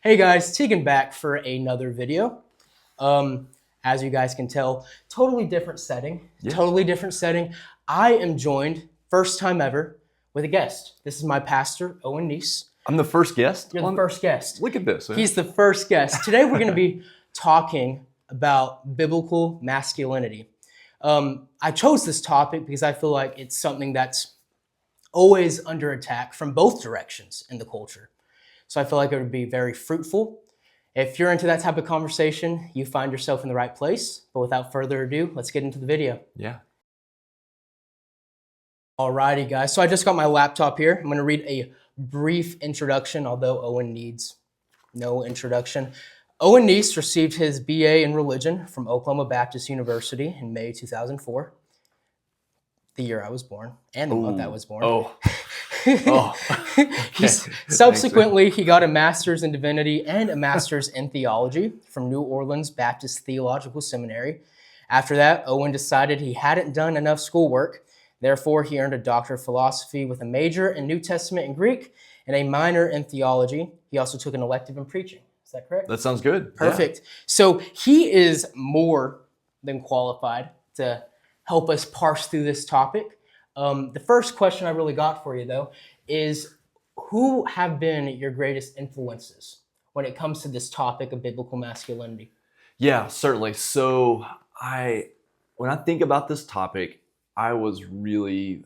Hey guys, Tegan back for another video. As you guys can tell, totally different setting. Yeah. Totally different setting. I am joined, first time ever, with a guest. This is my pastor, Owen Nease. I'm the first guest You're the on. first guest. Look at this. Man. He's the first guest. Today we're going to be talking about biblical masculinity. I chose this topic because I feel like it's something that's always under attack from both directions in the culture. So I feel like it would be very fruitful. If you're into that type of conversation, you find yourself in the right place. But without further ado, let's get into the video. Yeah. Alrighty, guys. So I just got my laptop here. I'm going to read a brief introduction, although Owen needs no introduction. Owen Nease received his BA in religion from Oklahoma Baptist University in May 2004, the year I was born and the month I was born. Oh. Oh. Okay. Subsequently, he got a master's in divinity and a master's in theology from New Orleans Baptist Theological Seminary. After that, Owen decided he hadn't done enough schoolwork. Therefore, he earned a doctor of philosophy with a major in New Testament and Greek and a minor in theology. He also took an elective in preaching. Is that correct? That sounds good. Perfect. Yeah. So he is more than qualified to help us parse through this topic. The first question I really got for you, though, is who have been your greatest influences when it comes to this topic of biblical masculinity? Yeah, certainly. So when I think about this topic, I was really,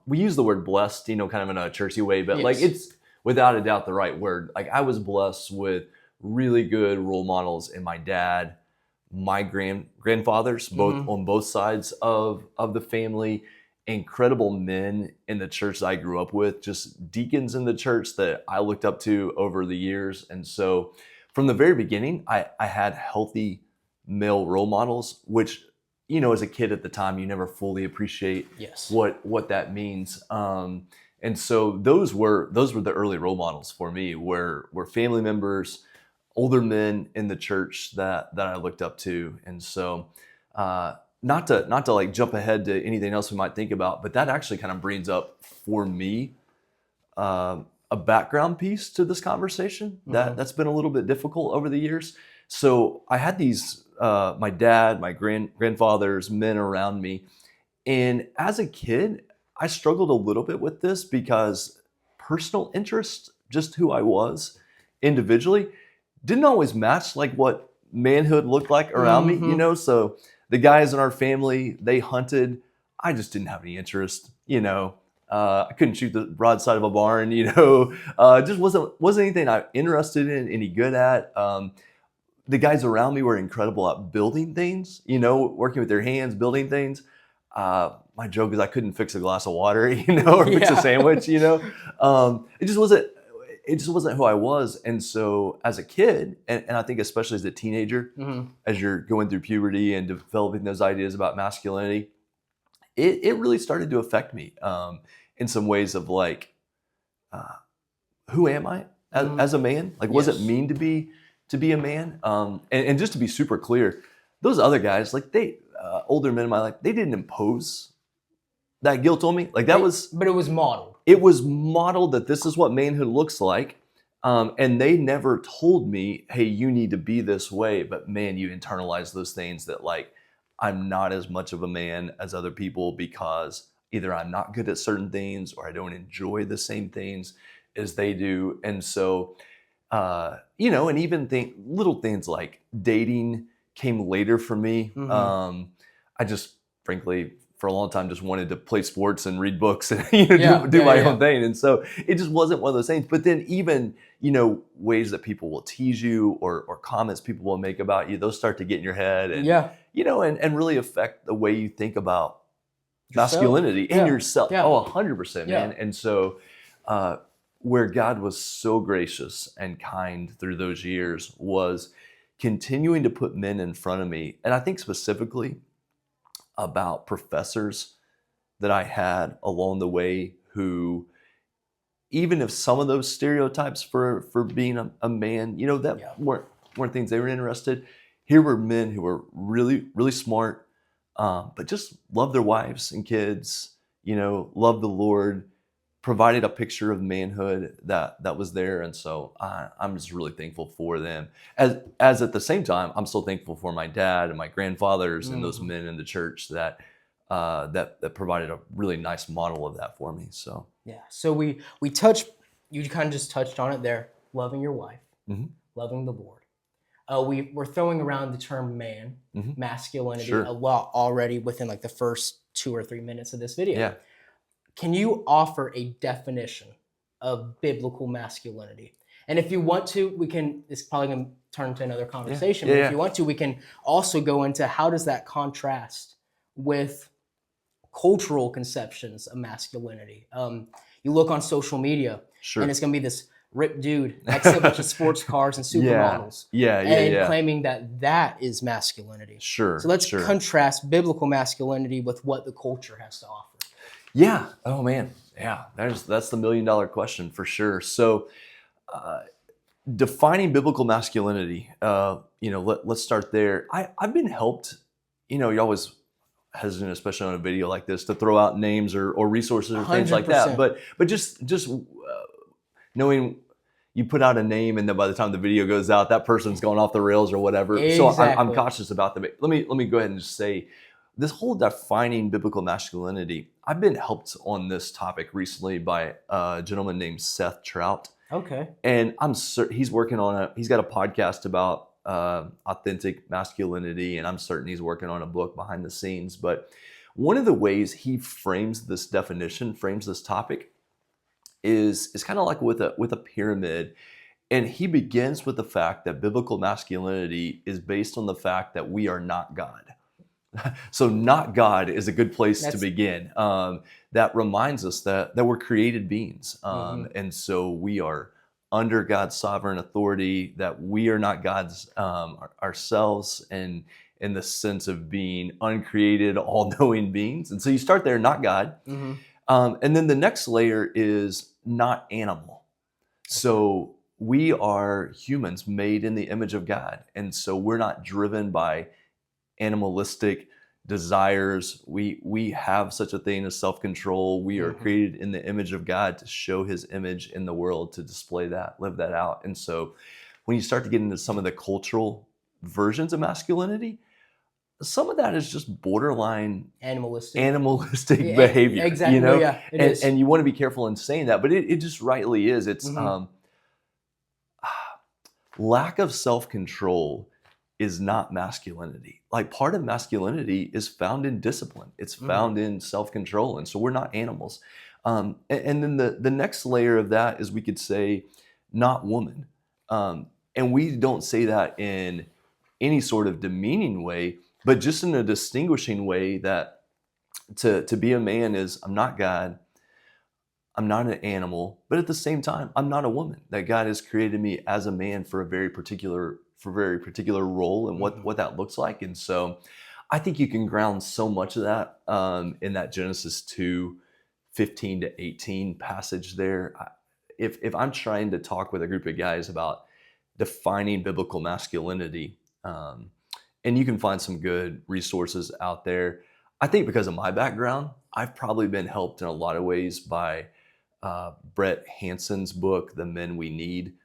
we use the word blessed, kind of in a churchy way, but Yes. it's without a doubt the right word. Like I was blessed with really good role models in my dad, my grandfathers, both on both sides of the family. Incredible men in the church that I grew up with, just deacons in the church that I looked up to over the years. And so from the very beginning, I had healthy male role models, which, as a kid at the time, you never fully appreciate Yes. what that means. And so those were the early role models for me, were family members, older men in the church that I looked up to. And so not to like jump ahead to anything else we might think about, but that actually kind of brings up for me a background piece to this conversation that's been a little bit difficult over the years. So I had these my dad, my grandfathers, men around me, and as a kid, I struggled a little bit with this because personal interest, just who I was individually, didn't always match like what manhood looked like around me, so the guys in our family, they hunted. I just didn't have any interest, I couldn't shoot the broadside of a barn, just wasn't anything I'm interested in, any good at. The guys around me were incredible at building things, working with their hands, building things. My joke is I couldn't fix a glass of water, or fix a sandwich, it just wasn't who I was. And so as a kid, and I think especially as a teenager, as you're going through puberty and developing those ideas about masculinity, it really started to affect me in some ways of like, who am I as a man? Like, what does it mean to be a man? And just to be super clear, those other guys, like older men in my life, they didn't impose that guilt on me. Like that but it was modeled. It was modeled that this is what manhood looks like. And they never told me, hey, you need to be this way. But man, you internalize those things that like, I'm not as much of a man as other people because either I'm not good at certain things or I don't enjoy the same things as they do. And so, and even little things like dating came later for me. I just, frankly, for a long time, just wanted to play sports and read books and do my own thing. And so it just wasn't one of those things. But then even, ways that people will tease you or comments people will make about you, those start to get in your head and, and really affect the way you think about masculinity in yourself. Yeah. Oh, 100%, man. And so where God was so gracious and kind through those years was continuing to put men in front of me. And I think specifically about professors that I had along the way who, even if some of those stereotypes for being a man, that weren't things they were interested. Here were men who were really, really smart, but just loved their wives and kids, loved the Lord, provided a picture of manhood that was there. And so I'm just really thankful for them. As at the same time, I'm so thankful for my dad and my grandfathers and those men in the church that provided a really nice model of that for me. So Yeah. So you kind of just touched on it there. Loving your wife, loving the Lord. We're throwing around the term man, masculinity Sure. a lot already within like the first 2 or 3 minutes of this video. Yeah. Can you offer a definition of biblical masculinity? And if you want to, it's probably going to turn to another conversation. Yeah, But yeah. if you want to, we can also go into how does that contrast with cultural conceptions of masculinity. You look on social media, Sure. and it's going to be this ripped dude next to a bunch of sports cars and supermodels, Yeah. claiming that is masculinity. Sure. So let's sure. contrast biblical masculinity with what the culture has to offer. Yeah. Oh man. Yeah. That's the $1 million question for sure. So, defining biblical masculinity. Let's start there. I've been helped. You're always hesitant, especially on a video like this, to throw out names or resources or things like that. 100%. But just knowing you put out a name, and then by the time the video goes out, that person's going off the rails or whatever. So I'm cautious about that. Let me go ahead and just say, this whole defining biblical masculinity, I've been helped on this topic recently by a gentleman named Seth Trout. Okay. And I'm certain he's got a podcast about authentic masculinity, and I'm certain he's working on a book behind the scenes. But one of the ways he frames this topic is kind of like with a pyramid. And he begins with the fact that biblical masculinity is based on the fact that we are not God. So not God is a good place to begin. That reminds us that we're created beings. And so we are under God's sovereign authority, that we are not God's ourselves, and in the sense of being uncreated, all-knowing beings. And so you start there, not God. And then the next layer is not animal. So we are humans made in the image of God. And so we're not driven by animalistic desires. We have such a thing as self-control. We are created in the image of God to show his image in the world, to display that, live that out. And so when you start to get into some of the cultural versions of masculinity, some of that is just borderline animalistic behavior. Exactly. It is. And you want to be careful in saying that, but it just rightly is. It's lack of self-control is not masculinity. Like, part of masculinity is found in discipline. It's found in self-control. And so we're not animals. And then the next layer of that is, we could say, not woman. And we don't say that in any sort of demeaning way, but just in a distinguishing way, that to be a man is, I'm not God, I'm not an animal, but at the same time, I'm not a woman. That God has created me as a man for a very particular role, and what that looks like. And so I think you can ground so much of that in that Genesis 2:15 to 18 passage there. If I'm trying to talk with a group of guys about defining biblical masculinity, and you can find some good resources out there, I think because of my background, I've probably been helped in a lot of ways by Brett Hanson's book, The Men We Need.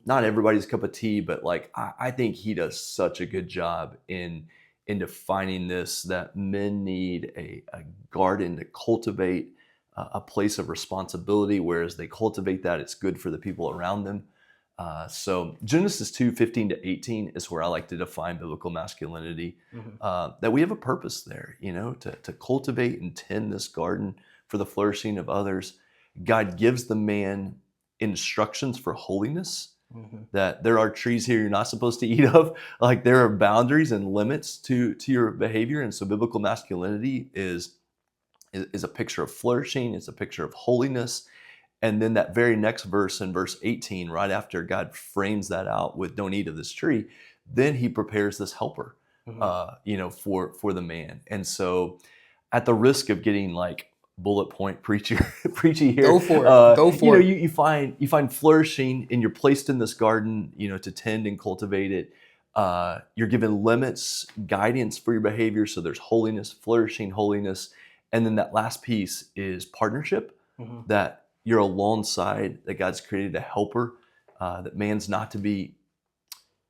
Not everybody's cup of tea, but I think he does such a good job in defining this, that men need a garden to cultivate, a place of responsibility, whereas they cultivate that, it's good for the people around them. So Genesis 2:15 to 18 is where I like to define biblical masculinity, that we have a purpose there, to cultivate and tend this garden for the flourishing of others. God gives the man instructions for holiness, that there are trees here you're not supposed to eat of. Like, there are boundaries and limits to your behavior. And so biblical masculinity is a picture of flourishing. It's a picture of holiness. And then that very next verse, in verse 18, right after God frames that out with "don't eat of this tree," then he prepares this helper, for the man. And so, at the risk of getting bullet point preachy here, go for it. You find flourishing, and you're placed in this garden, to tend and cultivate it. You're given limits, guidance for your behavior. So there's holiness, flourishing, holiness, and then that last piece is partnership. That you're alongside, that God's created a helper, that man's not to be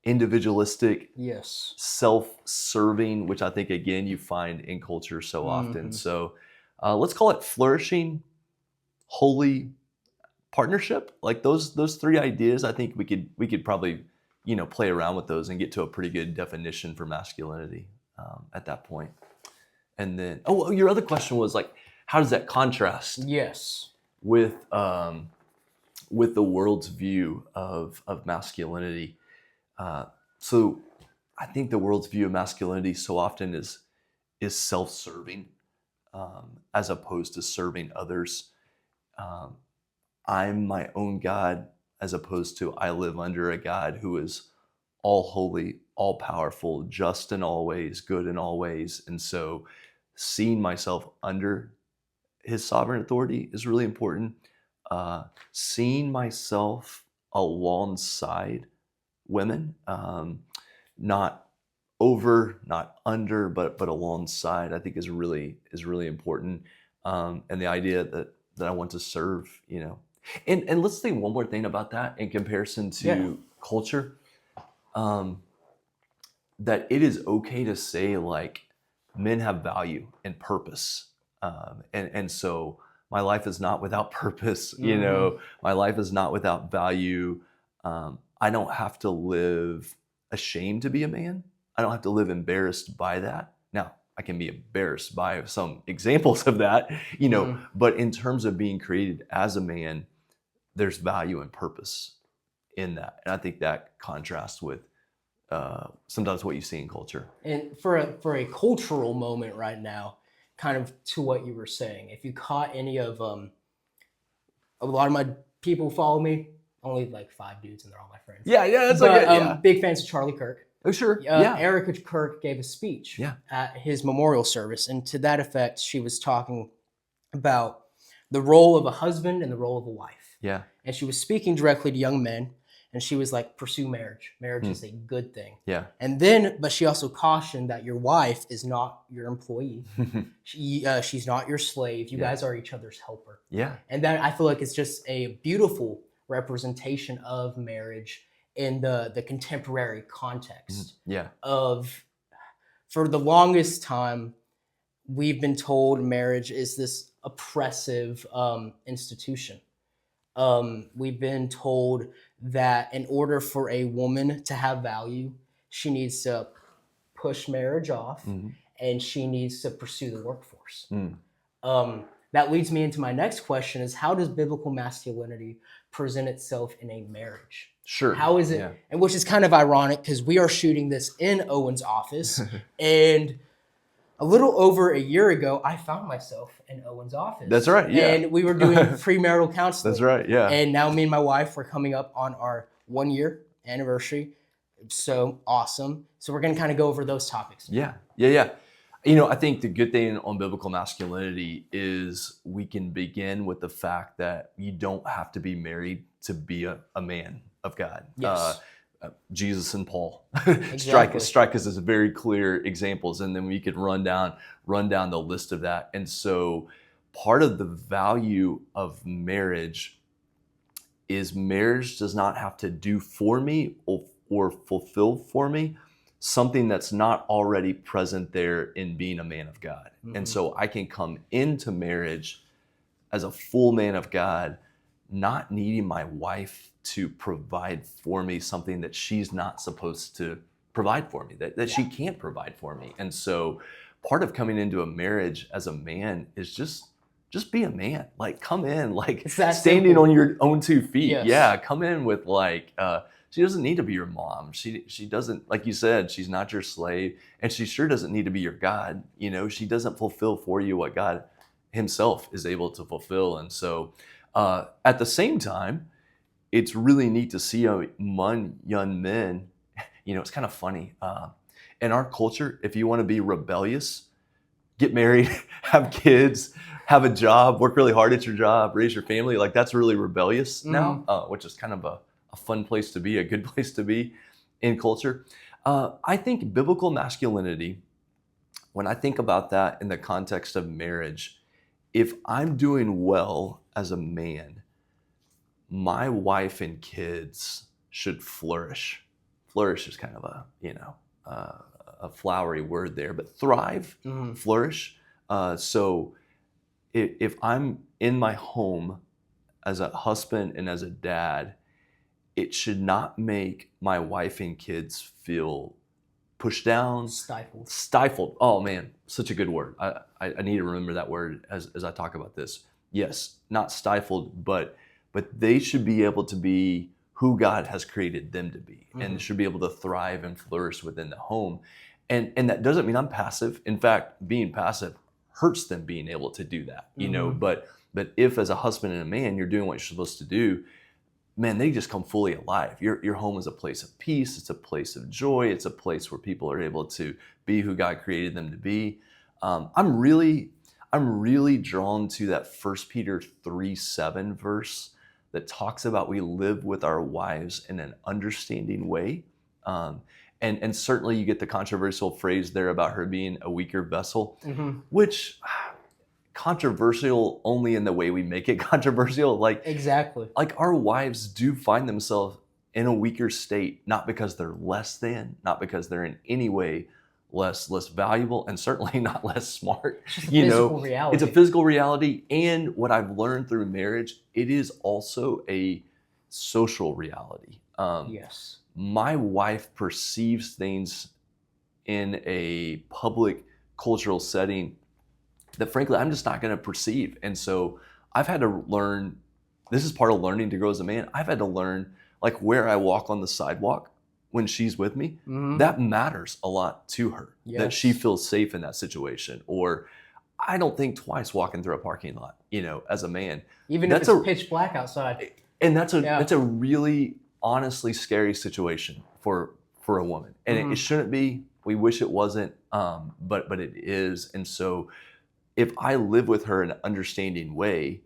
individualistic, Yes. self-serving, which I think, again, you find in culture so often. Mhm. So let's call it flourishing, holy partnership. Like those three ideas, I think we could probably, play around with those and get to a pretty good definition for masculinity at that point. And then, your other question was like, how does that contrast Yes. with the world's view of masculinity? So I think the world's view of masculinity so often is self-serving, as opposed to serving others. I'm my own God, as opposed to I live under a God who is all holy, all powerful, just in all ways, good in all ways. And so seeing myself under his sovereign authority is really important. Seeing myself alongside women, not over, not under, but alongside, I think is really important. And the idea that I want to serve, and let's say one more thing about that in comparison to culture, that it is okay to say like men have value and purpose, and so my life is not without purpose. My life is not without value. I don't have to live ashamed to be a man. I don't have to live embarrassed by that. Now, I can be embarrassed by some examples of that, but in terms of being created as a man, there's value and purpose in that. And I think that contrasts with sometimes what you see in culture. And for a cultural moment right now, kind of to what you were saying, if you caught any of a lot of my people follow me, only like 5 dudes and they're all my friends. Yeah, that's but, okay. Yeah. Big fans of Charlie Kirk. Oh, sure. Erica Kirk gave a speech at his memorial service, and to that effect, she was talking about the role of a husband and the role of a wife. Yeah. And she was speaking directly to young men, and she was like, pursue marriage. Marriage is a good thing. Yeah. And then, but she also cautioned that your wife is not your employee. She's not your slave. You guys are each other's helper. Yeah. And that, I feel like, it's just a beautiful representation of marriage in the contemporary context. For the longest time, we've been told marriage is this oppressive institution. We've been told that in order for a woman to have value, she needs to push marriage off and she needs to pursue the workforce. That leads me into my next question: is how does biblical masculinity present itself in a marriage? Sure. How is it? And which is kind of ironic because we are shooting this in Owen's office, and a little over a year ago, I found myself in Owen's office. That's right. Yeah. And we were doing premarital counseling. That's right. Yeah. And now me and my wife were coming up on our 1-year anniversary. So awesome. So we're going to kind of go over those topics. Yeah. I think the good thing on biblical masculinity is we can begin with the fact that you don't have to be married to be a man of God. Yes. Jesus and Paul Exactly. strike us as very clear examples, and then we could run down the list of that. And so part of the value of marriage is marriage does not have to do for me or fulfill for me something that's not already present there in being a man of God. And so I can come into marriage as a full man of God, not needing my wife to provide for me something that she's not supposed to provide for me, that she can't provide for me. And so part of coming into a marriage as a man is just be a man. Like, come in, like standing on your own 2 feet. Yes. Yeah, come in with like, she doesn't need to be your mom. She doesn't, like you said, she's not your slave, and she sure doesn't need to be your God. She doesn't fulfill for you what God himself is able to fulfill. And so at the same time, it's really neat to see among young men, it's kind of funny. In our culture, if you want to be rebellious, get married, have kids, have a job, work really hard at your job, raise your family, like that's really rebellious now, which is kind of a fun place to be, a good place to be in culture. I think biblical masculinity, when I think about that in the context of marriage, if I'm doing well as a man, my wife and kids should flourish. Flourish is kind of a flowery word there, but thrive, flourish. So if I'm in my home as a husband and as a dad, it should not make my wife and kids feel pushed down, stifled. Oh man, such a good word. I need to remember that word as I talk about this. Yes, not stifled, but they should be able to be who God has created them to be, and should be able to thrive and flourish within the home. And that doesn't mean I'm passive. In fact, being passive hurts them being able to do that, you know. But if as a husband and a man, you're doing what you're supposed to do, man, they just come fully alive. Your home is a place of peace. It's a place of joy. It's a place where people are able to be who God created them to be. I'm really drawn to that 1 Peter 3:7 verse that talks about we live with our wives in an understanding way. And certainly you get the controversial phrase there about her being a weaker vessel, which controversial only in the way we make it controversial. Like exactly, like our wives do find themselves in a weaker state, not because they're less than, not because they're in any way less valuable, and certainly not less smart. It's just a physical reality. It's a physical reality. And what I've learned through marriage, it is also a social reality. Yes. My wife perceives things in a public cultural setting that frankly I'm just not going to perceive. And so I've had to learn, this is part of learning to grow as a man. I've had to learn like where I walk on the sidewalk when she's with me, that matters a lot to her, that she feels safe in that situation. Or I don't think twice walking through a parking lot, you know, as a man. Even if it's pitch black outside. And that's a really honestly scary situation for a woman. And it shouldn't be. We wish it wasn't, but it is. And so if I live with her in an understanding way,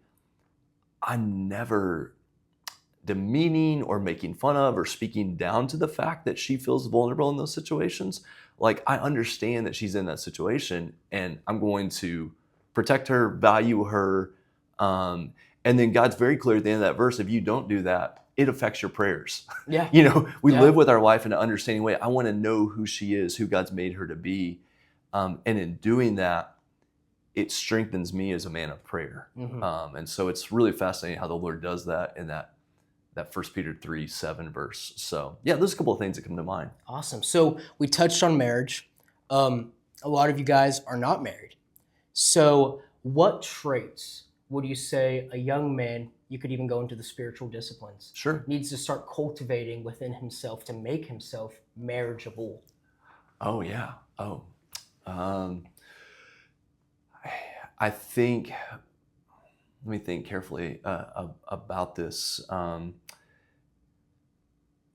I'm never demeaning or making fun of or speaking down to the fact that she feels vulnerable in those situations. Like I understand that she's in that situation and I'm going to protect her, value her. And then God's very clear at the end of that verse, if you don't do that, it affects your prayers. Yeah. You know, we live with our wife in an understanding way. I want to know who she is, who God's made her to be. And in doing that, it strengthens me as a man of prayer. And so it's really fascinating how the Lord does that in that 1 Peter 3:7 verse. So yeah, there's a couple of things that come to mind. Awesome. So we touched on marriage. A lot of you guys are not married. So what traits would you say a young man, you could even go into the spiritual disciplines, needs to start cultivating within himself to make himself marriageable? Oh yeah. I think, let me think carefully about this.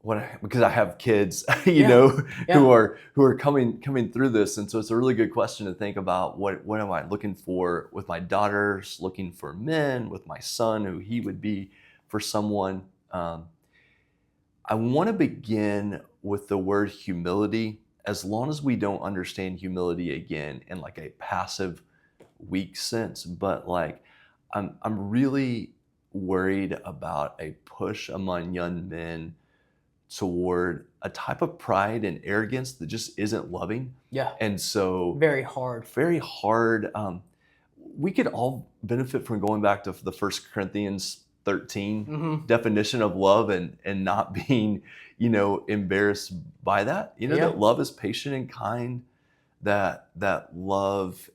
Because I have kids, you know, who are coming through this, and so it's a really good question to think about. What am I looking for with my daughters? Looking for men with my son, who he would be for someone. I want to begin with the word humility. As long as we don't understand humility again in like a passive, weak sense, but like I'm really worried about a push among young men toward a type of pride and arrogance that just isn't loving. Yeah. And so very hard. We could all benefit from going back to the 1 Corinthians 13 definition of love and not being, you know, embarrassed by that. You know, that love is patient and kind, that love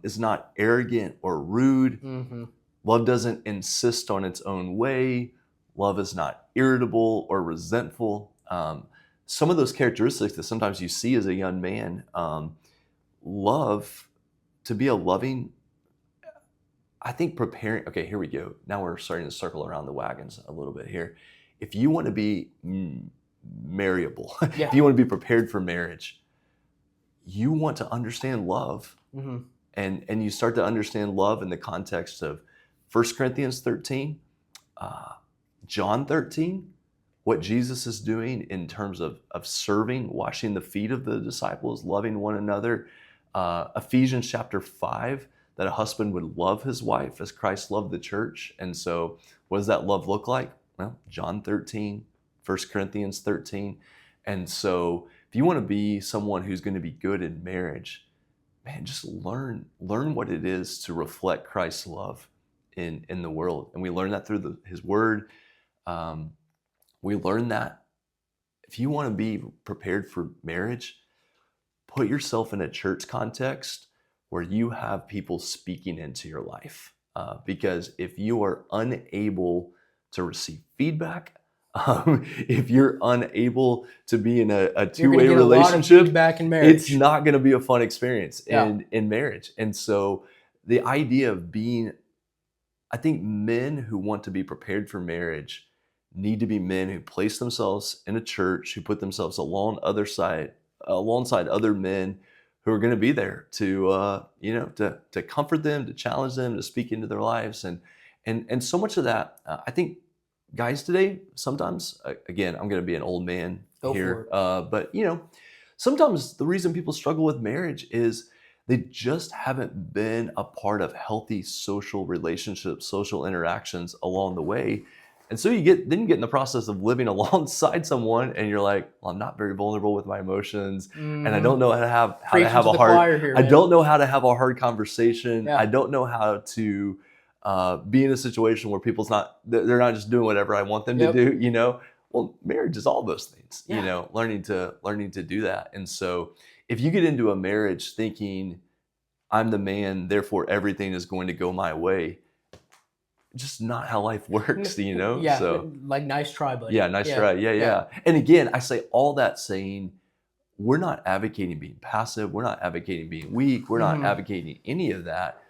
is not arrogant or rude. Love doesn't insist on its own way. Love is not irritable or resentful. Some of those characteristics that sometimes you see as a young man, love, to be a loving, I think preparing, okay, here we go. Now we're starting to circle around the wagons a little bit here. If you want to be marriable, if you want to be prepared for marriage, you want to understand love. And you start to understand love in the context of 1 Corinthians 13, John 13, what Jesus is doing in terms of serving, washing the feet of the disciples, loving one another. Ephesians chapter 5, that a husband would love his wife as Christ loved the church. And so what does that love look like? Well, John 13, 1 Corinthians 13. And so if you want to be someone who's going to be good in marriage, man, just learn what it is to reflect Christ's love in the world. And we learn that through his word. We learn that if you want to be prepared for marriage, put yourself in a church context where you have people speaking into your life. Because if you are unable to receive feedback, if you're unable to be in a two-way relationship, it's not going to be a fun experience in marriage. And so the idea of I think men who want to be prepared for marriage need to be men who place themselves in a church, who put themselves alongside other men who are going to be there to to comfort them, to challenge them, to speak into their lives, and so much of that. I think guys today sometimes, again, I'm going to be an old man here, but sometimes the reason people struggle with marriage is they just haven't been a part of healthy social relationships, social interactions along the way. And so you get in the process of living alongside someone, and you're like, well, I'm not very vulnerable with my emotions, and I don't know how to have a hard. I don't know how to have a hard conversation. I don't know how to be in a situation where they're not just doing whatever I want them to do. Well, marriage is all those things. Learning to do that. And so if you get into a marriage thinking I'm the man, therefore everything is going to go my way, just not how life works, Yeah, so like, nice try, buddy. Yeah, nice try. Yeah. And again, I say all that saying we're not advocating being passive, we're not advocating being weak, we're not advocating any of that.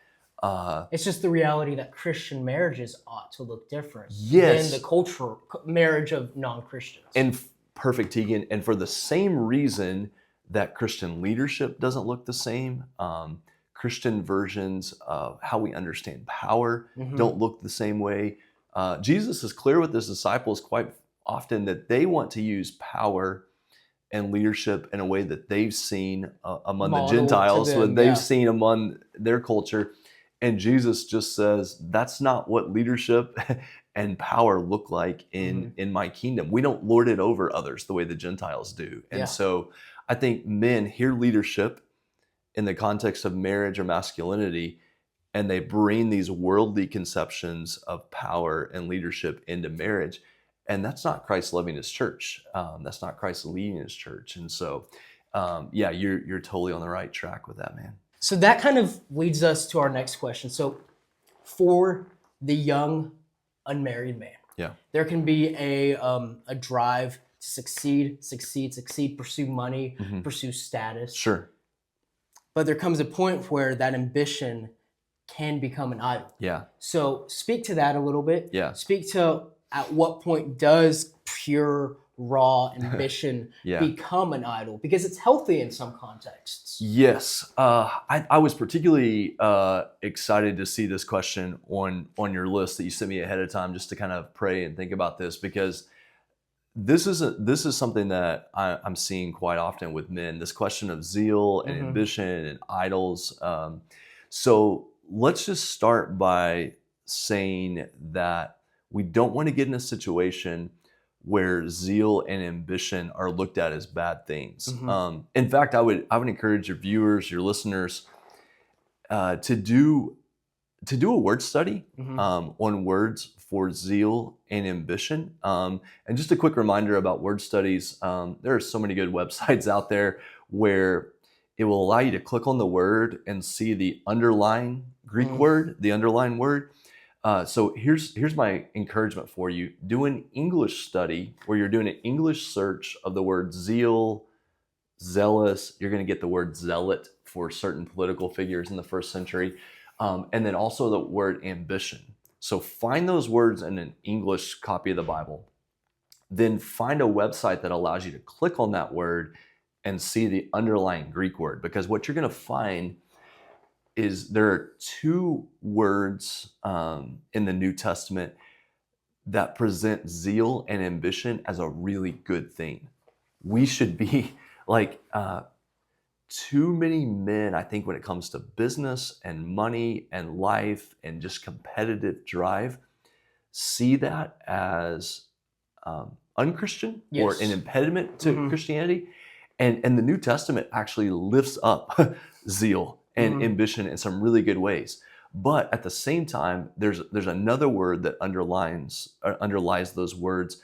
It's just the reality that Christian marriages ought to look different than the cultural marriage of non-Christians. And perfect, Tegan. And for the same reason that Christian leadership doesn't look the same, Christian versions of how we understand power don't look the same way. Jesus is clear with his disciples quite often that they want to use power and leadership in a way that they've seen among the Gentiles, what they've seen among their culture. And Jesus just says, that's not what leadership and power look like in my kingdom. We don't lord it over others the way the Gentiles do. And so I think men hear leadership in the context of marriage or masculinity, and they bring these worldly conceptions of power and leadership into marriage. And that's not Christ loving his church. That's not Christ leading his church. And so, you're totally on the right track with that, man. So that kind of leads us to our next question. So for the young unmarried man, there can be a drive to succeed, pursue money, pursue status. Sure. But there comes a point where that ambition can become an idol. Yeah. So speak to that a little bit. Yeah. Speak to at what point does pure, raw ambition become an idol? Because it's healthy in some contexts. Yes. I was particularly excited to see this question on your list that you sent me ahead of time, just to kind of pray and think about this, because this is something that I'm seeing quite often with men, this question of zeal and ambition and idols. So let's just start by saying that we don't want to get in a situation where zeal and ambition are looked at as bad things. In fact, I would encourage your viewers, your listeners, to do a word study on words for zeal and ambition. And just a quick reminder about word studies. There are so many good websites out there where it will allow you to click on the word and see the underlying Greek word, the underlying word. So here's my encouragement for you. Do an English study where you're doing an English search of the word zeal, zealous. You're going to get the word zealot for certain political figures in the first century. And then also the word ambition. So find those words in an English copy of the Bible. Then find a website that allows you to click on that word and see the underlying Greek word. Because what you're going to find is there are two words in the New Testament that present zeal and ambition as a really good thing. We should be like... too many men, I think, when it comes to business and money and life and just competitive drive, see that as unchristian or Yes. an impediment to Mhm. Christianity. And the New Testament actually lifts up zeal and Mhm. ambition in some really good ways. But at the same time, there's another word that underlies those words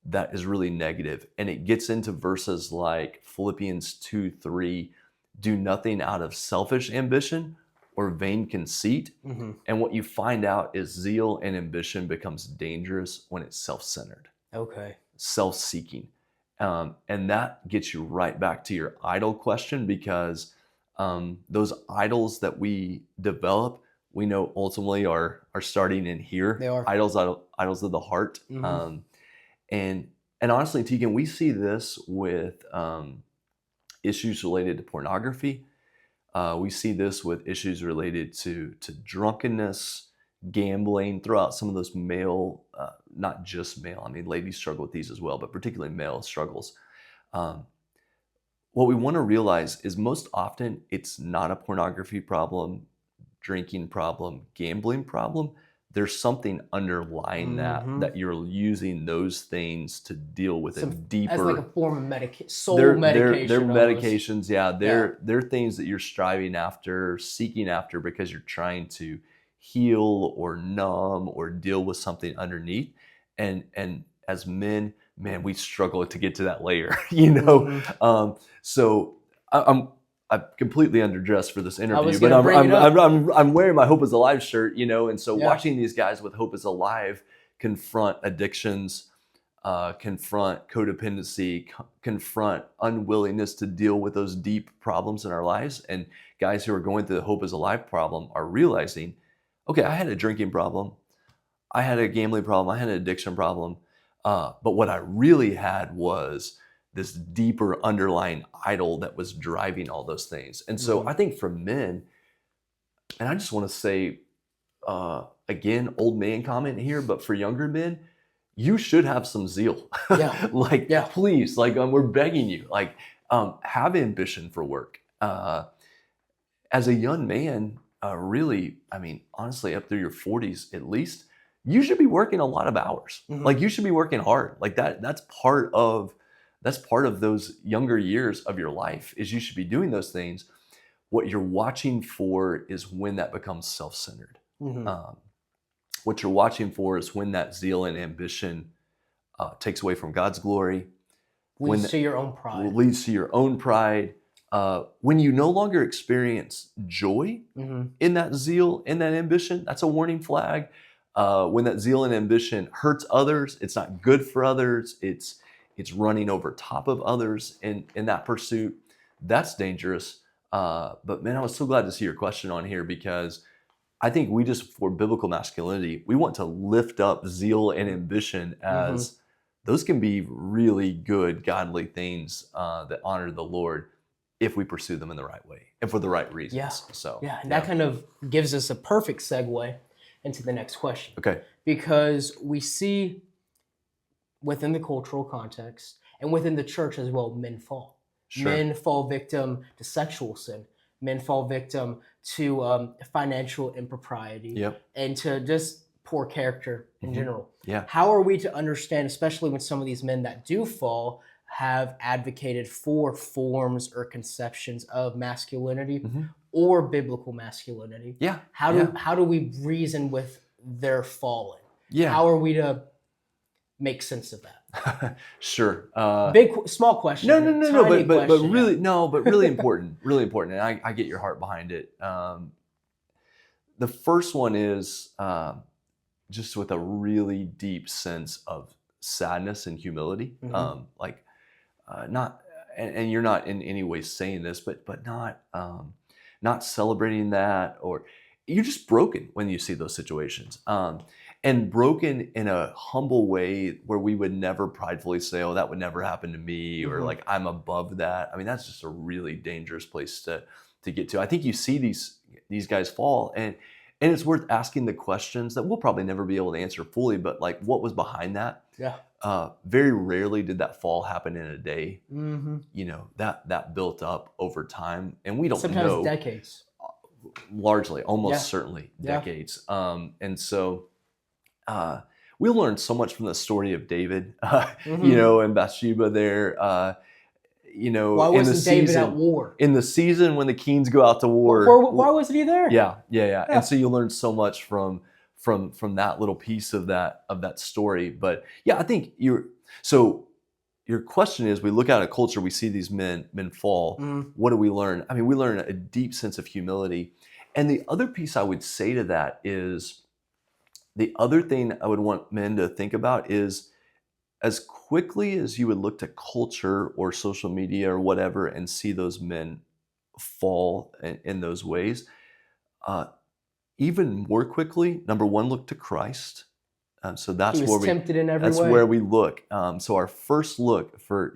that is really negative. And it gets into verses like Philippians 2:3, do nothing out of selfish ambition or vain conceit. Mhm. And what you find out is zeal and ambition becomes dangerous when it's self-centered, Okay. self-seeking. And that gets you right back to your idol question, because those idols that we develop, we know ultimately are starting in here. They are. Idols of the heart. Mhm. And honestly, Tegan, we see this with issues related to pornography. We see this with issues related to drunkenness, gambling. Throughout some of those male, not just male. I mean, ladies struggle with these as well, but particularly male struggles. Um, what we want to realize is most often it's not a pornography problem, drinking problem, gambling problem. There's something underlying Mhm. that you're using those things to deal with a As like a deeper. form of soul They're medication almost. medications, yeah. Yeah. They're things that you're striving after, seeking after, because you're trying to heal or numb or deal with something underneath. And as men, man, we struggle to get to that layer, you know. Mhm. So I'm completely underdressed for this I interview, was but gonna bring it up. I'm wearing my Hope is Alive shirt, you know, and so Yeah. watching these guys with Hope is Alive confront addictions, confront codependency, confront unwillingness to deal with those deep problems in our lives, and guys who are going through the Hope is Alive problem are realizing, okay, I had a drinking problem, I had a gambling problem, I had an addiction problem, but what I really had was this deeper underlying idol that was driving all those things. And so Mhm. I think for men, and I just want to say, again, old man comment here, but for younger men, you should have some zeal. Yeah. Like, Yeah. please, like, we're begging you, like, have ambition for work. As a young man, really, I mean, honestly, up through your 40s at least, you should be working a lot of hours. Mhm. Like, you should be working hard. Like that. That's part of those younger years of your life. Is you should be doing those things. What you're watching for is when that becomes self-centered. Mhm. Um, what you're watching for is when that zeal and ambition takes away from God's glory, when Leads to your own pride. leads to your own pride, when you no longer experience joy Mhm. in that zeal, in that ambition. That's a warning flag. When that zeal and ambition hurts others, it's not good for others. It's running over top of others in that pursuit. That's dangerous. But man, I was so glad to see your question on here, because I think we just, for biblical masculinity, we want to lift up zeal and ambition, Mhm. as those can be really good, godly things that honor the Lord if we pursue them in the right way and for the right Yeah. reasons. So, Yeah. And that yeah. kind of gives us a perfect segue into the next question. Okay. Because we see within the cultural context and within the church as well, men fall. Sure. Men fall victim to sexual sin. Men fall victim to financial impropriety Yep. and to just poor character in Mhm. general. Yeah. How are we to understand, especially when some of these men that do fall have advocated for forms or conceptions of masculinity Mhm. or biblical masculinity? Yeah. How Yeah. do we reason with their falling? Yeah. How are we to make sense of that? Sure. Small question, No. tiny But question. really, no, but really important, really important. And I get your heart behind it. The first one is just with a really deep sense of sadness and humility. Mhm. Like, not, and you're not in any way saying this, but not not celebrating that, or you're just broken when you see those situations, and broken in a humble way where we would never pridefully say, "Oh, that would never happen to me," or Mhm. like, "I'm above that." I mean, that's just a really dangerous place to get to. I think you see these guys fall, and it's worth asking the questions that we'll probably never be able to answer fully, but like, what was behind that? Yeah. Very rarely did that fall happen in a day. Mhm. You know, that built up over time, and we don't Sometimes know. decades. Largely, Yeah. almost certainly Yeah. decades. And so we learn so much from the story of David, Mhm. and Bathsheba there, Why in the wasn't David at season, war? when the kings go out to war. Why wasn't he there? Yeah, yeah, yeah. And Yeah. so you learn so much from that little piece of that story. But yeah, I think so your question is, we look at a culture, we see these men fall. Mhm. What do we learn? I mean, we learn a deep sense of humility. And the other piece I would say to that is, the other thing I would want men to think about is, as quickly as you would look to culture or social media or whatever and see those men fall in those ways, uh, even more quickly, number one, look to Christ. So He that's was where tempted in every that's way. where we look. So our first look for,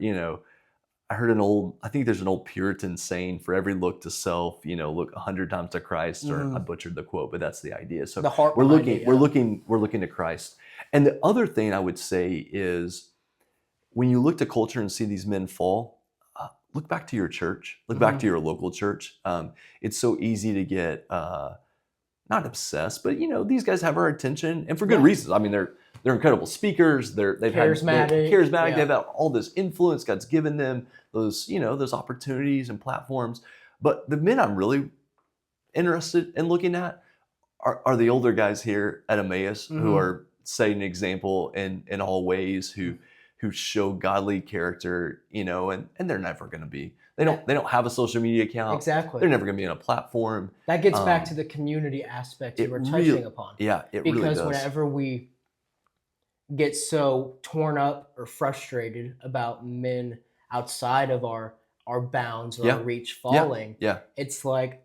I think there's an old Puritan saying, for every look to self, look 100 times to Christ, or I Mhm. butchered the quote, but that's the idea. So The heart we're behind it, looking, we're yeah. looking, we're looking to Christ. And the other thing I would say is, when you look to culture and see these men fall, look back to your church, look back to Mhm. your local church. It's so easy to get, not obsessed, but these guys have our attention, and for good Yeah. reasons. I mean, they're incredible speakers. They're Charismatic. charismatic. They've Yeah. got all this influence. God's given them those opportunities and platforms. But the men I'm really interested in looking at are the older guys here at Emmaus, who Mhm. are setting an example in all ways, who show godly character, and they're never going to be. That They don't have a social media account. exactly. They're never going to be on a platform. That gets back to Um, the community aspect you it were really, touching upon. yeah, it really Because does. whenever we get so torn up or frustrated about men outside of our bounds or our Yeah, reach yeah, falling, yeah. it's like,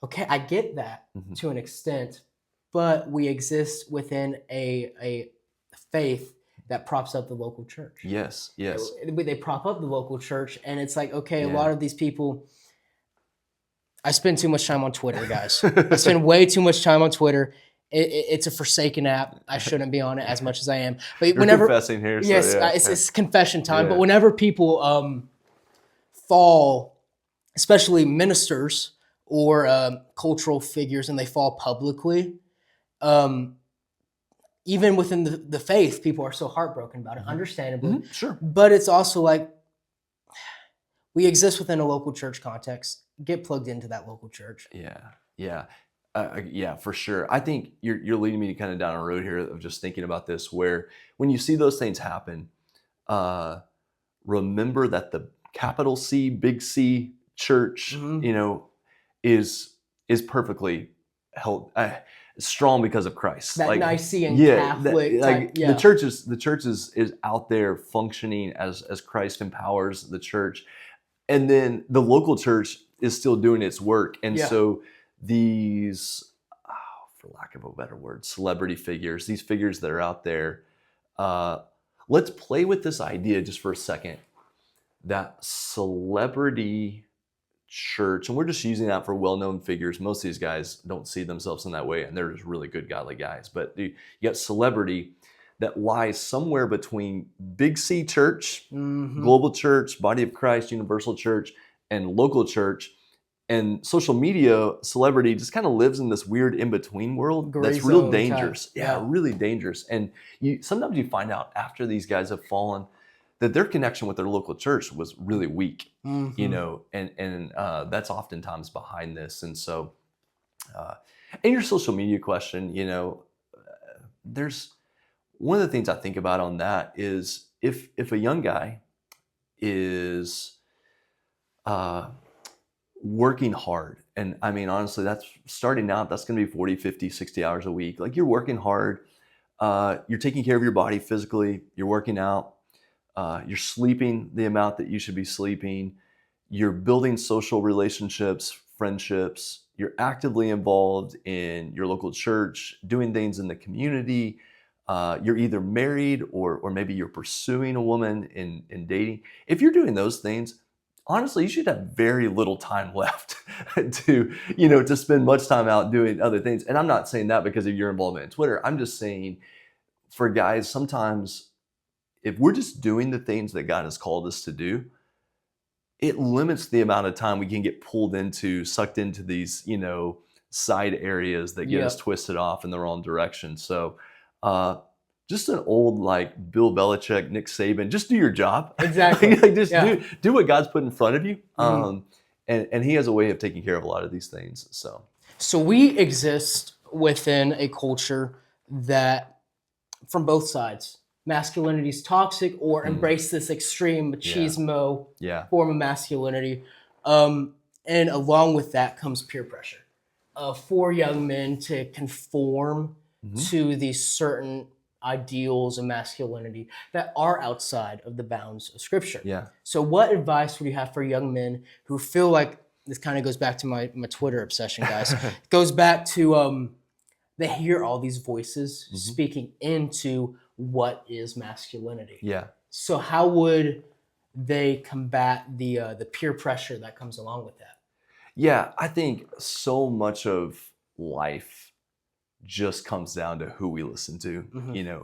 okay, I get that Mhm. to an extent, but we exist within a faith that props up the local church. Yes, yes, They prop up the local church, and it's like, okay, a yeah. lot of these people. I spend too much time on Twitter, guys. I spend way too much time on Twitter. It's a forsaken app. I shouldn't be on it as much as I am. But We're whenever, confessing here, so yes, yeah, it's confession time. But yeah, whenever people fall, especially ministers or cultural figures, and they fall publicly, um, even within the faith, people are so heartbroken about it, Mhm. understandably. Sure. But it's also like, we exist within a local church context. Get plugged into that local church. Yeah, yeah, yeah, for sure. I think you're leading me kind of down a road here of just thinking about this, where when you see those things happen, uh, remember that the capital C, big C church, Mhm. is perfectly held, strong because of Christ. That Like, Nicene yeah, that, Catholic type, like yeah. the church is out there functioning as Christ empowers the church, and then the local church is still doing its work. And Yeah. so these, for lack of a better word, celebrity figures, these figures that are out there, uh, let's play with this idea just for a second, that celebrity church, and we're just using that for well-known figures. Most of these guys don't see themselves in that way, and they're just really good godly guys. But you got celebrity that lies somewhere between big C church, Mhm. global church, body of Christ, universal church, and local church. And social media celebrity just kind of lives in this weird in-between world Gray that's real zone type, dangerous. Yeah, yeah. really dangerous. And sometimes you find out after these guys have fallen that their connection with their local church was really weak, Mhm. and that's oftentimes behind this. And so, uh, in your social media question, there's one of the things I think about on that is, if a young guy is uh, working hard, and I mean, honestly, that's starting out, that's going to be 40, 50, 60 hours a week. Like, you're working hard, you're taking care of your body physically, you're working out, you're sleeping the amount that you should be sleeping, you're building social relationships, friendships, you're actively involved in your local church, doing things in the community. You're either married, or maybe you're pursuing a woman in dating. If you're doing those things, honestly, you should have very little time left to spend much time out doing other things. And I'm not saying that because of your involvement in Twitter. I'm just saying, for guys, sometimes if we're just doing the things that God has called us to do, it limits the amount of time we can get sucked into these, side areas that get us Yep. twisted off in the wrong direction. So, uh, just an old like Bill Belichick, Nick Saban. Just do your job. Exactly. Like, just Yeah. do what God's put in front of you. Mhm. And He has a way of taking care of a lot of these things. So we exist within a culture that, from both sides, masculinity is toxic or embrace this extreme machismo Yeah. form of masculinity. And along with that comes peer pressure for young men to conform to these certain ideals of masculinity that are outside of the bounds of Scripture. Yeah. So, what advice would you have for young men who feel like this kind of goes back to my Twitter obsession, guys? It goes back to they hear all these voices speaking into what is masculinity. Yeah. So, how would they combat the peer pressure that comes along with that? Yeah, I think so much of life just comes down to who we listen to,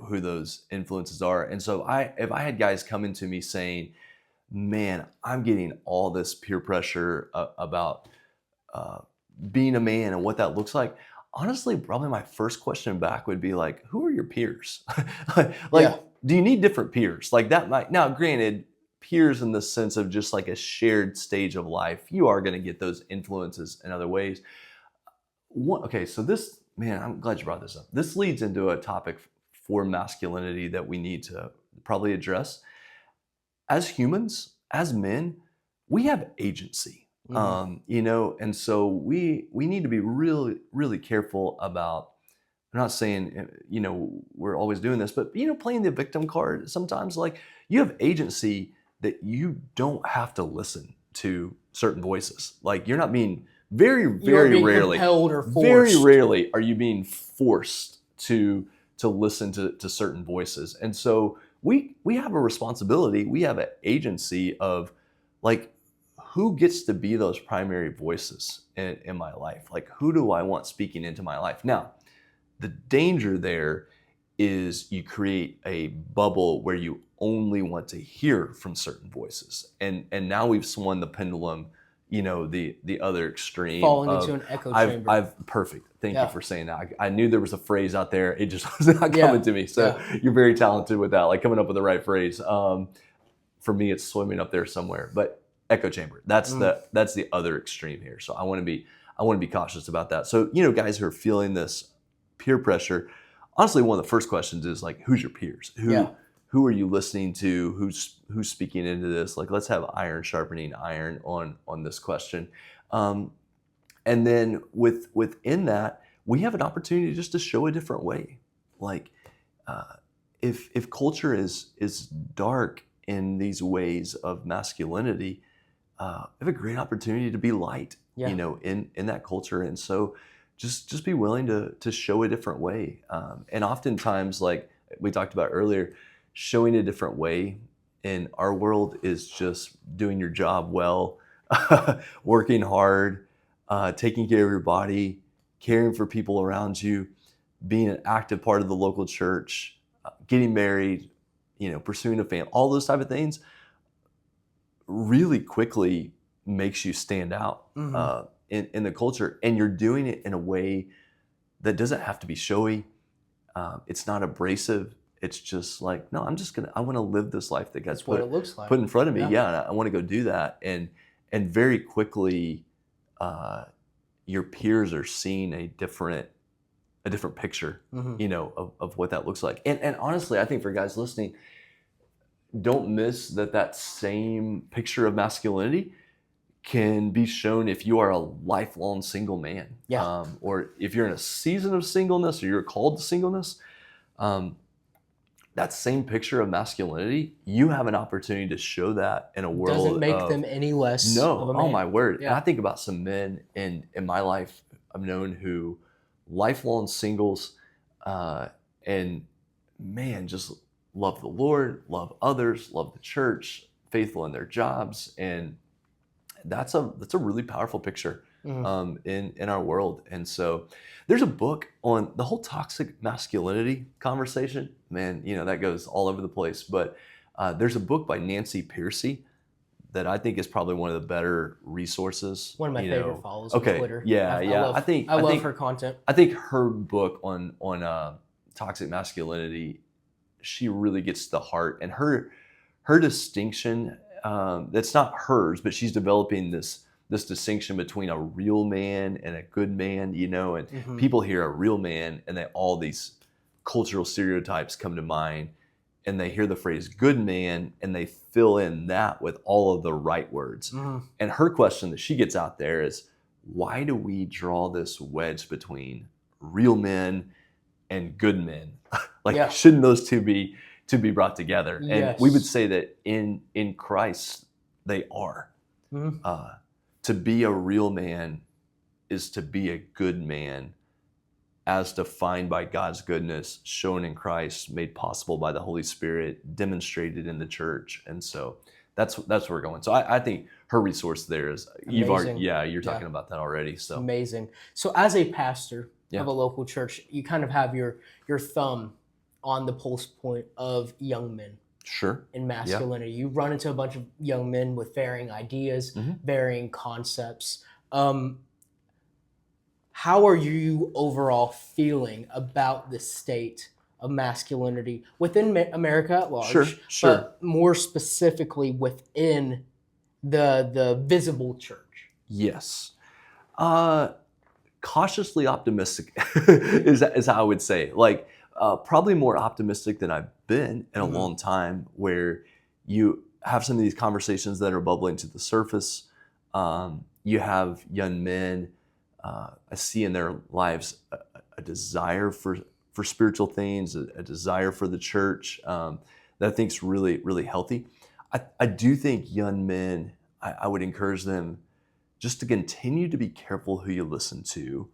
who those influences are. And so if I had guys coming to me saying, man, I'm getting all this peer pressure about being a man and what that looks like, honestly, probably my first question back would be like, who are your peers? Do you need different peers? Like that might, now granted, peers in the sense of just like a shared stage of life, you are going to get those influences in other ways. Okay, so this, man, I'm glad you brought this up. This leads into a topic for masculinity that we need to probably address. As humans, as men, we have agency, and so we need to be really, really careful about, I'm not saying, we're always doing this, but, playing the victim card sometimes, like you have agency that you don't have to listen to certain voices. Like you're not being very rarely compelled or forced. Very rarely are you being forced to listen to certain voices. And so we have a responsibility, we have an agency of like, who gets to be those primary voices in my life? Like, who do I want speaking into my life? Now, the danger there is you create a bubble where you only want to hear from certain voices. And now we've swung the pendulum, the other extreme. Falling into an echo chamber. Perfect. Thank you for saying that. I knew there was a phrase out there. It just was not coming to me. So you're very talented with that, like coming up with the right phrase. For me, it's swimming up there somewhere. But echo chamber, that's the other extreme here. So I want to be cautious about that. So, guys who are feeling this peer pressure, honestly, one of the first questions is like, who's your peers? Who are you listening to? Who's speaking into this? Like, let's have iron sharpening iron on this question. And then within that, we have an opportunity just to show a different way. Like, if culture is dark in these ways of masculinity, we have a great opportunity to be light, in that culture. And so just be willing to show a different way. And oftentimes, like we talked about earlier, showing a different way in our world is just doing your job well, working hard, taking care of your body, caring for people around you, being an active part of the local church, getting married, pursuing a family, all those type of things really quickly makes you stand out in the culture. And you're doing it in a way that doesn't have to be showy. It's not abrasive. It's just like, no, I want to live this life that God's what it looks like. Put in front of me. Yeah. And I want to go do that. And very quickly, your peers are seeing a different picture, of what that looks like. And honestly, I think for guys listening, don't miss that same picture of masculinity can be shown if you are a lifelong single man, or if you're in a season of singleness or you're called to singleness. That same picture of masculinity, you have an opportunity to show that in a world. Doesn't make them any less of a man. Oh my word. Yeah. And I think about some men in my life I've known who lifelong singles, and man, just love the Lord, love others, love the church, faithful in their jobs. And that's a really powerful picture in our world. And so there's a book on the whole toxic masculinity conversation. Man, that goes all over the place. But there's a book by Nancy Pearcey that I think is probably one of the better resources. One of my favorite follows on Twitter. Yeah. I love her content. I think her book on toxic masculinity she really gets to the heart, and her distinction, that's not hers, but she's developing this distinction between a real man and a good man, and Mm-hmm. people hear a real man and all these cultural stereotypes come to mind, and they hear the phrase good man and they fill in that with all of the right words. Mm-hmm. And her question that she gets out there is, why do we draw this wedge between real men and good men? Like, shouldn't those two be brought together? And we would say that in Christ they are. Mm-hmm. To be a real man is to be a good man, as defined by God's goodness, shown in Christ, made possible by the Holy Spirit, demonstrated in the church. And so that's where we're going. So I think her resource there is, Amazing. you're talking about that already. So amazing. So as a pastor of a local church, you kind of have your thumb on the pulse point of young men. Sure. In masculinity. You run into a bunch of young men with varying ideas, varying concepts. How are you overall feeling about the state of masculinity within America at large, Sure. but more specifically within the visible church? Yes. Cautiously optimistic is how I would say. Like, probably more optimistic than I've been in a long time, where you have some of these conversations that are bubbling to the surface. You have young men, I see in their lives a desire for spiritual things, a desire for the church, that I think is really, really healthy. I do think young men, I would encourage them just to continue to be careful who you listen to,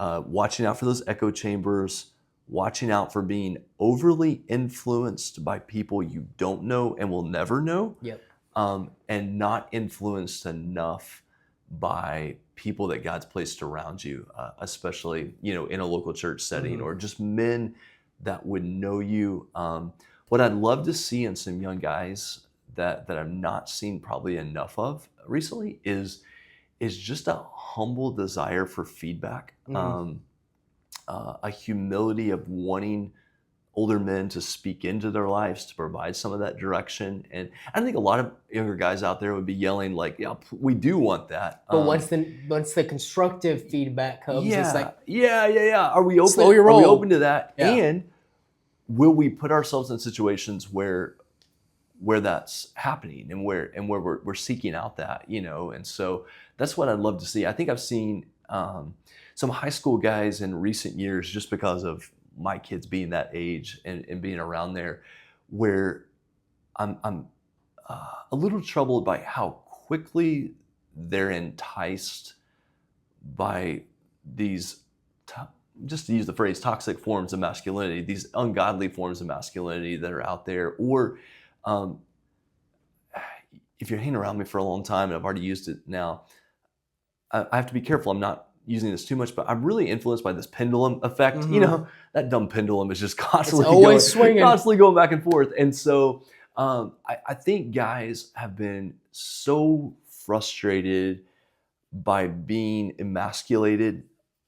watching out for those echo chambers, watching out for being overly influenced by people you don't know and will never know, and not influenced enough by people that God's placed around you, especially in a local church setting, or just men that would know you. What I'd love to see in some young guys that I've not seen probably enough of recently is just a humble desire for feedback, a humility of wanting older men to speak into their lives, to provide some of that direction. And I think a lot of younger guys out there would be yelling like, yeah, we do want that. But once the constructive feedback comes, it's like, Are we open? Slow your roll. Are we open to that? Yeah. And will we put ourselves in situations where that's happening and where we're seeking out that, and so that's what I'd love to see. I think I've seen some high school guys in recent years, just because of my kids being that age and being around there, where I'm a little troubled by how quickly they're enticed by these, just to use the phrase, toxic forms of masculinity, these ungodly forms of masculinity that are out there. Or if you're hanging around me for a long time, and I've already used it now, I have to be careful. I'm not using this too much, but I'm really influenced by this pendulum effect. That dumb pendulum is just constantly going back and forth. And so I think guys have been so frustrated by being emasculated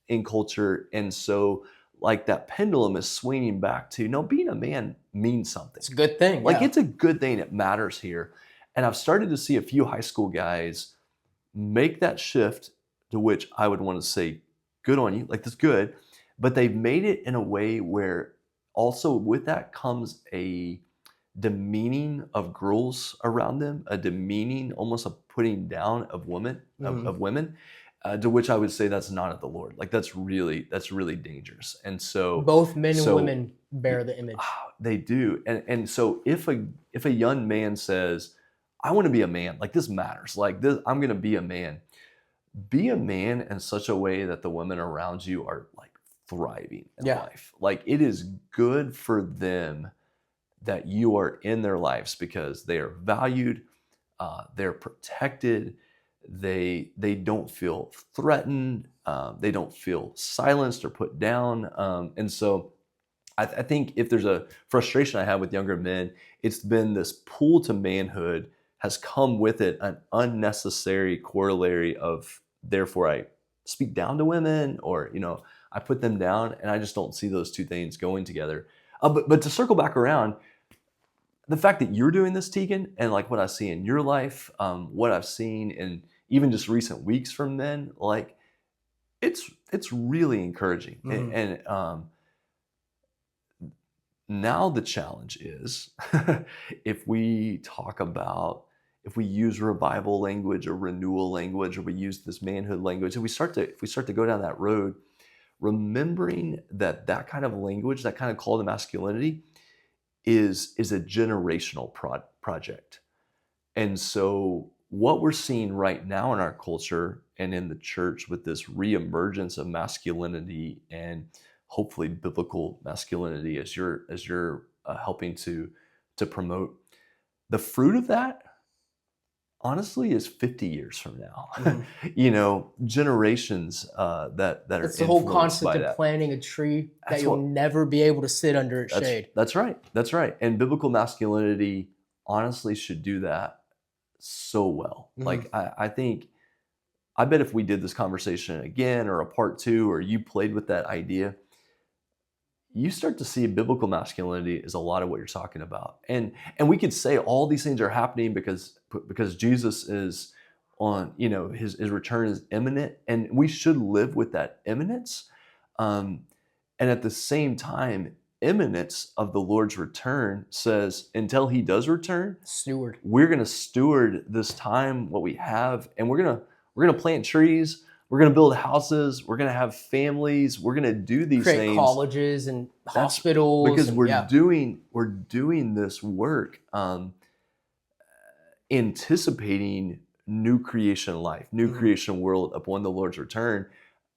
in culture. And so like that pendulum is swinging back to, no, being a man means something. It's a good thing. Like, it's a good thing. It matters here. And I've started to see a few high school guys make that shift, to which I would want to say, good on you. Like, that's good. But they've made it in a way where also with that comes a demeaning of girls around them, a demeaning, almost a putting down of women, of women, to which I would say that's not of the Lord. Like, that's really dangerous. And so both men and women bear the image. They do. And so if a young man says, I want to be a man, like, this matters, like this, I'm going to be a man. Be a man in such a way that the women around you are like thriving in life. Like, it is good for them that you are in their lives, because they are valued, they're protected, they don't feel threatened, they don't feel silenced or put down. And so I think if there's a frustration I have with younger men, it's been this pull to manhood has come with it an unnecessary corollary of, therefore I speak down to women, or I put them down, and I just don't see those two things going together. But to circle back around, the fact that you're doing this, Tegan, and like what I see in your life, what I've seen in even just recent weeks from men, like it's really encouraging. And now the challenge is if we use revival language or renewal language, or we use this manhood language, and we start to go down that road, remembering that kind of language, that kind of call to masculinity is a generational project. And so what we're seeing right now in our culture and in the church with this reemergence of masculinity and hopefully biblical masculinity, as you're helping to promote, the fruit of that honestly is 50 years from now. Generations that are It's the whole influenced by concept of that. planting a tree that That's you'll what- never be able to sit under its shade. That's right. And biblical masculinity honestly should do that so well. Like I bet if we did this conversation again, or a part 2, or you played with that idea, you start to see biblical masculinity is a lot of what you're talking about. And we could say all these things are happening because Jesus is on, his return is imminent, and we should live with that imminence. And at the same time, imminence of the Lord's return says until he does return, we're going to steward this time, what we have, and we're going to plant trees. We're going to build houses. We're going to have families. We're going to do these Create things. colleges and hospitals. Because we're doing this work, anticipating new creation life, new creation world upon the Lord's return,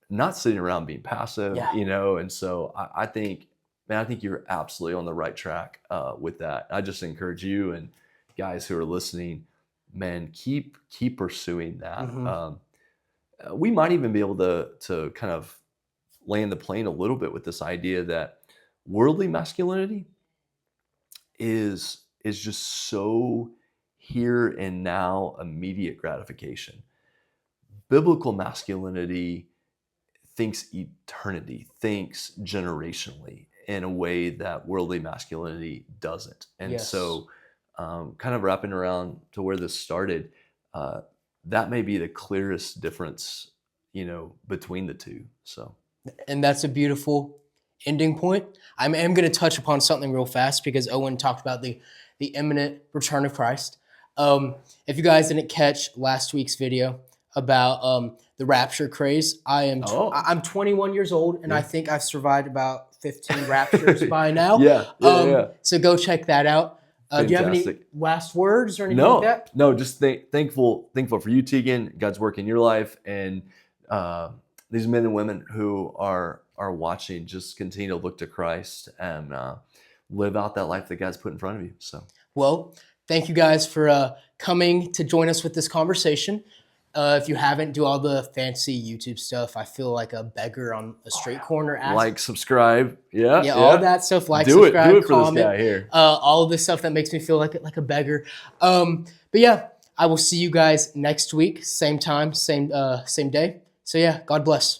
not sitting around being passive, And so I think you're absolutely on the right track with that. I just encourage you and guys who are listening, man, keep pursuing that. We might even be able to kind of land the plane a little bit with this idea that worldly masculinity is just so here and now, immediate gratification. Biblical masculinity thinks eternity, thinks generationally in a way that worldly masculinity doesn't. And so kind of wrapping around to where this started, that may be the clearest difference, between the two. So, and that's a beautiful ending point. I am going to touch upon something real fast because Owen talked about the imminent return of Christ. If you guys didn't catch last week's video about the rapture craze, I'm 21 years old, and I think I've survived about 15 raptures by now. So go check that out. Do you have any last words or anything like that? No, just thankful for you, Tegan, God's work in your life, and these men and women who are watching. Just continue to look to Christ and live out that life that God's put in front of you. So, well, thank you guys for coming to join us with this conversation. If you haven't, do all the fancy YouTube stuff. I feel like a beggar on a street corner. Like, subscribe. All that stuff. Like, do subscribe, it for comment. This guy here. All of this stuff that makes me feel like a beggar. But yeah, I will see you guys next week. Same time, same day. So yeah, God bless.